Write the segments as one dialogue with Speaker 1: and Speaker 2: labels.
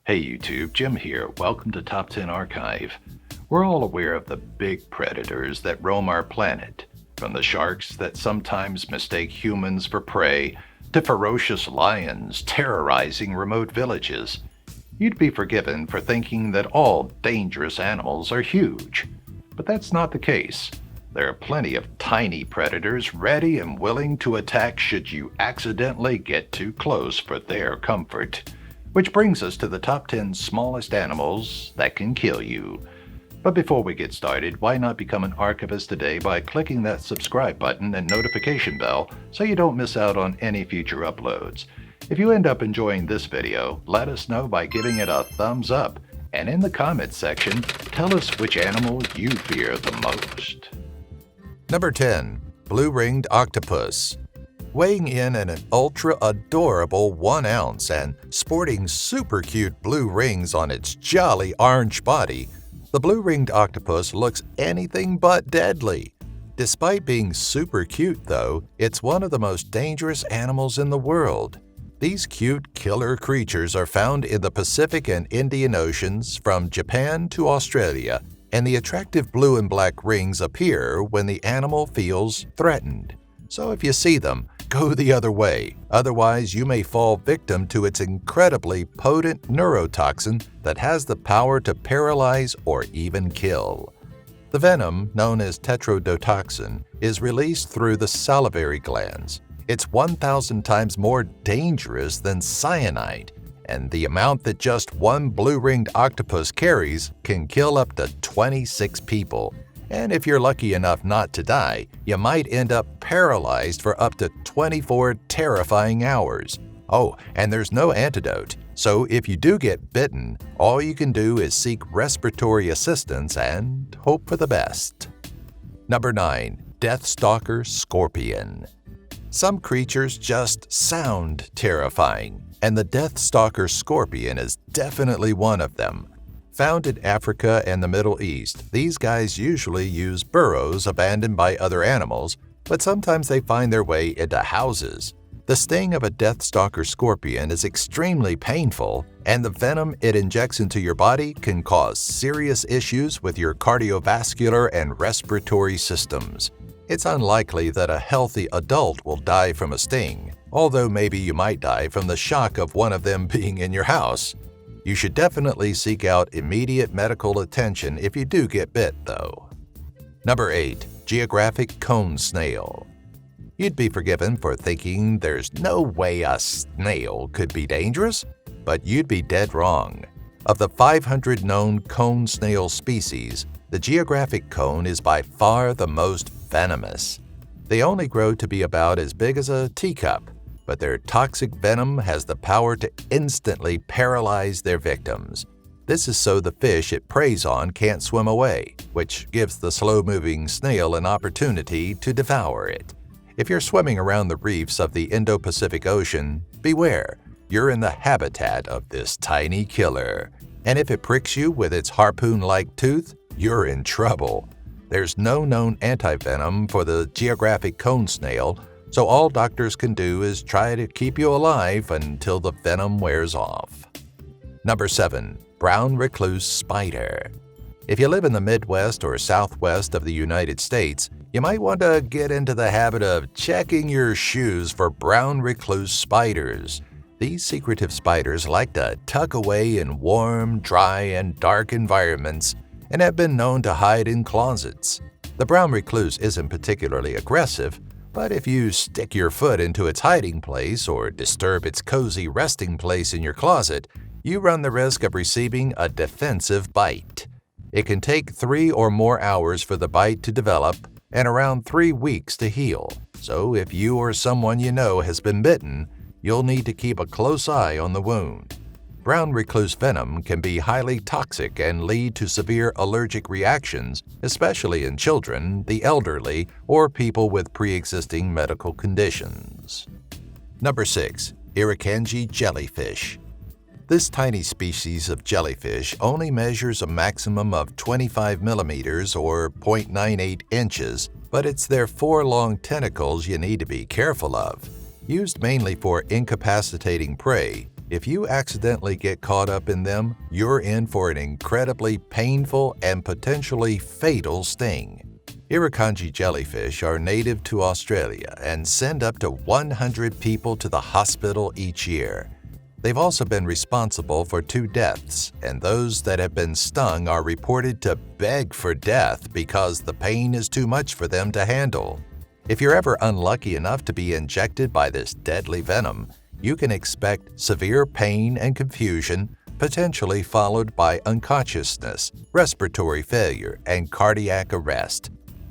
Speaker 1: Hey YouTube, Jim here. Welcome to Top 10 Archive. We're all aware of the big predators that roam our planet, from the sharks that sometimes mistake humans for prey, to ferocious lions terrorizing remote villages. You'd be forgiven for thinking that all dangerous animals are huge, but that's not the case. There are plenty of tiny predators ready and willing to attack should you accidentally get too close for their comfort. Which brings us to the top 10 smallest animals that can kill you. But before we get started, why not become an archivist today by clicking that subscribe button and notification bell so you don't miss out on any future uploads. If you end up enjoying this video, let us know by giving it a thumbs up, and in the comments section, tell us which animal you fear the most.
Speaker 2: Number 10. Blue-ringed octopus. Weighing in at an ultra-adorable 1 ounce and sporting super cute blue rings on its jolly orange body, the blue-ringed octopus looks anything but deadly. Despite being super cute, though, it's one of the most dangerous animals in the world. These cute killer creatures are found in the Pacific and Indian Oceans from Japan to Australia, and the attractive blue and black rings appear when the animal feels threatened. So if you see them, go the other way. Otherwise, you may fall victim to its incredibly potent neurotoxin that has the power to paralyze or even kill. The venom, known as tetrodotoxin, is released through the salivary glands. It's 1,000 times more dangerous than cyanide, and the amount that just one blue-ringed octopus carries can kill up to 26 people. And if you're lucky enough not to die, you might end up paralyzed for up to 24 terrifying hours. Oh, and there's no antidote, so if you do get bitten, all you can do is seek respiratory assistance and hope for the best. Number 9. Deathstalker scorpion. Some creatures just sound terrifying, and the Deathstalker scorpion is definitely one of them. Found in Africa and the Middle East, these guys usually use burrows abandoned by other animals, but sometimes they find their way into houses. The sting of a Deathstalker scorpion is extremely painful, and the venom it injects into your body can cause serious issues with your cardiovascular and respiratory systems. It's unlikely that a healthy adult will die from a sting, although maybe you might die from the shock of one of them being in your house. You should definitely seek out immediate medical attention if you do get bit, though. Number 8. Geographic cone snail. You'd be forgiven for thinking there's no way a snail could be dangerous, but you'd be dead wrong. Of the 500 known cone snail species, the geographic cone is by far the most venomous. They only grow to be about as big as a teacup, but their toxic venom has the power to instantly paralyze their victims. This is so the fish it preys on can't swim away, which gives the slow-moving snail an opportunity to devour it. If you're swimming around the reefs of the Indo-Pacific Ocean, beware, you're in the habitat of this tiny killer. And if it pricks you with its harpoon-like tooth, you're in trouble. There's no known antivenom for the geographic cone snail, so all doctors can do is try to keep you alive until the venom wears off. Number 7. Brown recluse spider. If you live in the Midwest or Southwest of the United States, you might want to get into the habit of checking your shoes for brown recluse spiders. These secretive spiders like to tuck away in warm, dry, and dark environments and have been known to hide in closets. The brown recluse isn't particularly aggressive, but if you stick your foot into its hiding place or disturb its cozy resting place in your closet, you run the risk of receiving a defensive bite. It can take 3 or more hours for the bite to develop and around 3 weeks to heal. So if you or someone you know has been bitten, you'll need to keep a close eye on the wound. Brown recluse venom can be highly toxic and lead to severe allergic reactions, especially in children, the elderly, or people with pre-existing medical conditions. Number 6. Irukandji jellyfish. This tiny species of jellyfish only measures a maximum of 25 millimeters or 0.98 inches, but it's their 4 long tentacles you need to be careful of. Used mainly for incapacitating prey, If you accidentally get caught up in them, you're in for an incredibly painful and potentially fatal sting. Irukandji jellyfish are native to Australia and send up to 100 people to the hospital each year. They've also been responsible for 2 deaths, and those that have been stung are reported to beg for death because the pain is too much for them to handle. If you're ever unlucky enough to be injected by this deadly venom, you can expect severe pain and confusion, potentially followed by unconsciousness, respiratory failure, and cardiac arrest.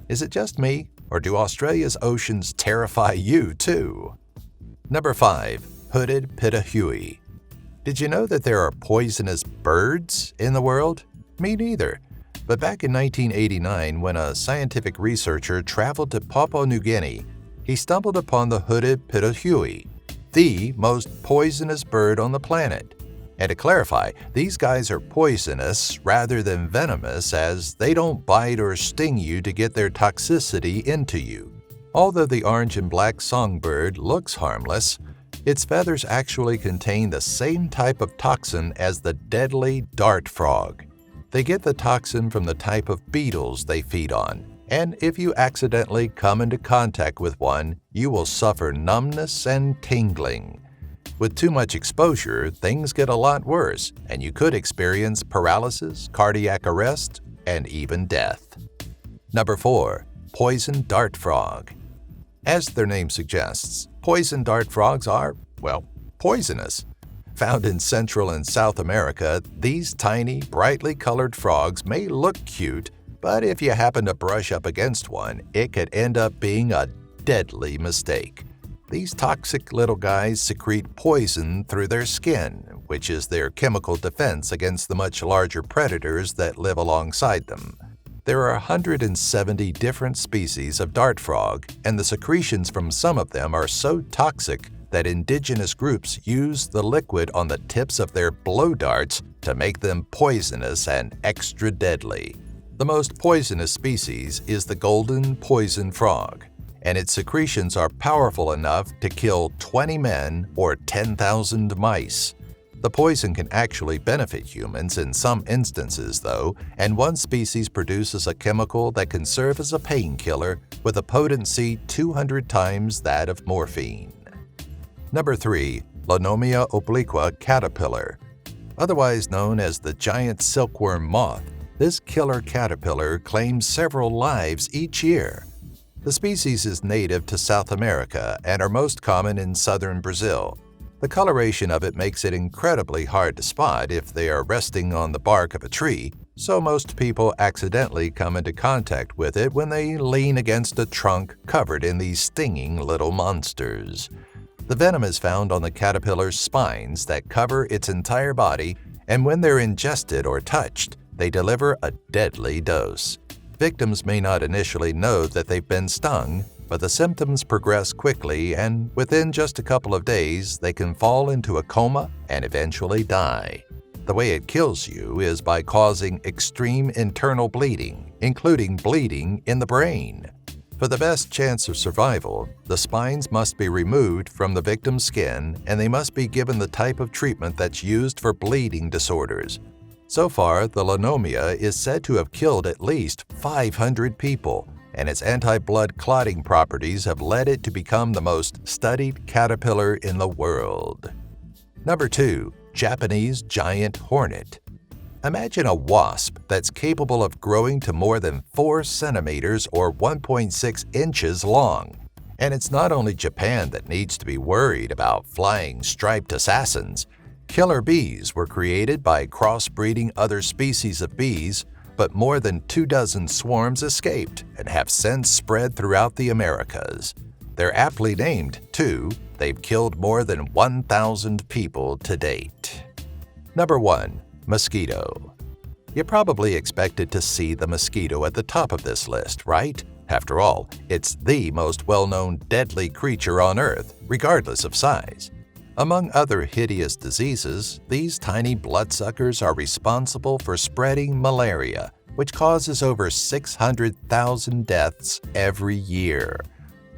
Speaker 2: Is it just me, or do Australia's oceans terrify you too? Number 5. Hooded PITOHUI. Did you know that there are poisonous birds in the world? Me neither. But back in 1989, when a scientific researcher traveled to Papua New Guinea, he stumbled upon the hooded PITOHUI, the most poisonous bird on the planet. And to clarify, these guys are poisonous rather than venomous, as they don't bite or sting you to get their toxicity into you. Although the orange and black songbird looks harmless, its feathers actually contain the same type of toxin as the deadly dart frog. They get the toxin from the type of beetles they feed on, and if you accidentally come into contact with one, you will suffer numbness and tingling. With too much exposure, things get a lot worse, and you could experience paralysis, cardiac arrest, and even death. Number 4. Poison dart frog. As their name suggests, poison dart frogs are, poisonous. Found in Central and South America, these tiny, brightly colored frogs may look cute, but if you happen to brush up against one, it could end up being a deadly mistake. These toxic little guys secrete poison through their skin, which is their chemical defense against the much larger predators that live alongside them. There are 170 different species of dart frog, and the secretions from some of them are so toxic that indigenous groups use the liquid on the tips of their blow darts to make them poisonous and extra deadly. The most poisonous species is the golden poison frog, and its secretions are powerful enough to kill 20 men or 10,000 mice. The poison can actually benefit humans in some instances, though, and one species produces a chemical that can serve as a painkiller with a potency 200 times that of morphine. Number 3. LONOMIA obliqua caterpillar. Otherwise known as the giant silkworm moth, this killer caterpillar claims several lives each year. The species is native to South America and are most common in southern Brazil. The coloration of it makes it incredibly hard to spot if they are resting on the bark of a tree, so most people accidentally come into contact with it when they lean against a trunk covered in these stinging little monsters. The venom is found on the caterpillar's spines that cover its entire body, and when they're ingested or touched, they deliver a deadly dose. Victims may not initially know that they've been stung, but the symptoms progress quickly, and within just a couple of days, they can fall into a coma and eventually die. The way it kills you is by causing extreme internal bleeding, including bleeding in the brain. For the best chance of survival, the spines must be removed from the victim's skin, and they must be given the type of treatment that's used for bleeding disorders. So far, the LONOMIA is said to have killed at least 500 people, and its anti-blood clotting properties have led it to become the most studied caterpillar in the world. Number 2. Japanese giant hornet. Imagine a wasp that's capable of growing to more than 4 centimeters or 1.6 inches long. And it's not only Japan that needs to be worried about flying striped assassins. Killer bees were created by crossbreeding other species of bees, but more than 24 swarms escaped and have since spread throughout the Americas. They're aptly named, too. They've killed more than 1,000 people to date. Number 1. Mosquito. You probably expected to see the mosquito at the top of this list, right? After all, it's the most well-known deadly creature on Earth, regardless of size. Among other hideous diseases, these tiny bloodsuckers are responsible for spreading malaria, which causes over 600,000 deaths every year.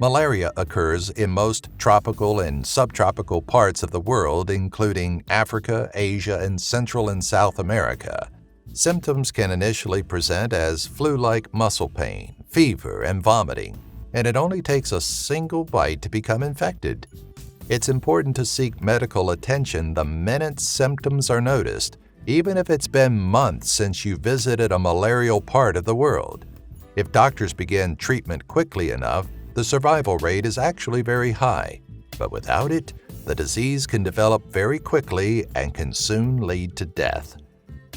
Speaker 2: Malaria occurs in most tropical and subtropical parts of the world, including Africa, Asia, and Central and South America. Symptoms can initially present as flu-like muscle pain, fever, and vomiting, and it only takes a single bite to become infected. It's important to seek medical attention the minute symptoms are noticed, even if it's been months since you visited a malarial part of the world. If doctors begin treatment quickly enough, the survival rate is actually very high, but without it, the disease can develop very quickly and can soon lead to death.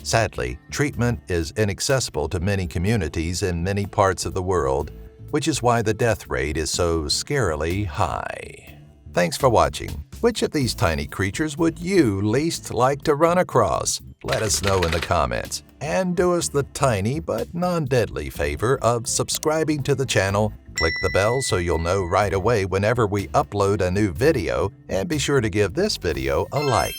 Speaker 2: Sadly, treatment is inaccessible to many communities in many parts of the world, which is why the death rate is so scarily high. Thanks for watching. Which of these tiny creatures would you least like to run across? Let us know in the comments. And do us the tiny but non-deadly favor of subscribing to the channel. Click the bell so you'll know right away whenever we upload a new video, and be sure to give this video a like.